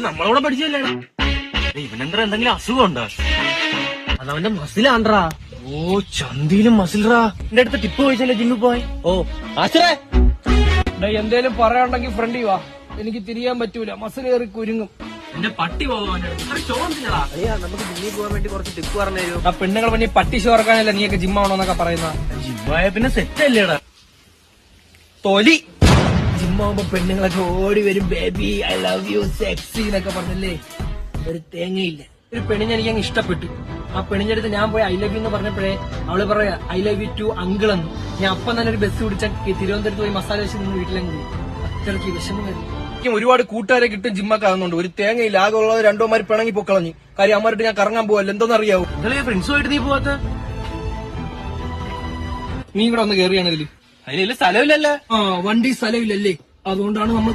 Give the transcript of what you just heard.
നമ്മളവിടെ പഠിച്ചല്ലേടാ. ഇവനെന്താ എന്തെങ്കിലും അസുഖമുണ്ടോ? അതവന്റെ മസിലാണ്ട്രാ. ഓ ചന്തിയിലും മസിൽറാ. എന്റെ അടുത്ത് ടിപ്പ് ചോദിച്ചല്ലേ ജിമ്മിൽ പോയി. ഓ ആശ്രേ എന്തേലും പറയാനുണ്ടെങ്കിൽ ഫ്രണ്ടി വാ, എനിക്ക് തിരിയാൻ പറ്റൂല, മസിൽ കയറി കുരുങ്ങും. എന്റെ പട്ടി പോകാൻ നമുക്ക് ജിമ്മിൽ പോകാൻ വേണ്ടി കുറച്ച് ടിപ്പ് പറഞ്ഞു തരൂ. ആ പെണ്ണുങ്ങൾ വേണ്ടി പട്ടി ഷോ ഇറക്കാനല്ല നീയൊക്കെ ജിമ്മാണോന്നൊക്കെ പറയുന്ന. ജിമ്മായ പിന്നെ സെറ്റ് അല്ലേടാ തൊലി. ജിമ്മാകുമ്പോ പെണ്ണുങ്ങളൊക്കെ ഓടി വരും, baby I love U sexy എന്നൊക്കെ പറഞ്ഞല്ലേ. ഒരു തേങ്ങയില്ല. ഒരു പെണ്ണിനെ എനിക്ക് അങ്ങ് ഇഷ്ടപ്പെട്ടു. ആ പെണ്ണിന്റെ അടുത്ത് ഞാൻ പോയി ഐ ലവ് യു എന്ന് പറഞ്ഞപ്പോഴേ അവള് പറയാ I love you too uncle എന്ന്. ഞാൻ അപ്പം തന്നെ ഒരു ബസ് പിടിച്ച തിരുവനന്തപുരത്ത് പോയി മസാല വെച്ച് നിന്ന് വീട്ടിലങ്ങ് പോയി. അത്രയ്ക്ക് വിഷമം വരും. ഒരുപാട് കൂട്ടുകാരെ കിട്ടും ജിമ്മൊക്കെ ആകുന്നുണ്ട്. ഒരു തേങ്ങയില്ല. ആകെ ഉള്ളത് രണ്ടോമാര് പിണങ്ങി പൊക്കളഞ്ഞു. കാര്യം അമ്മമാരുടെ ഞാൻ കറങ്ങാൻ പോവല്ലോ. എന്തോന്നറിയാവൂ? ഫ്രണ്ട്സുമായിട്ട് നീ പോവാത്ത? നീ ഇവിടെ ഒന്ന് കയറിയാണ് ഇതില്. അതിൽ സ്ഥലമില്ലല്ലേ? വണ്ടി സ്ഥലമില്ലല്ലേ, അതുകൊണ്ടാണ് നമ്മൾ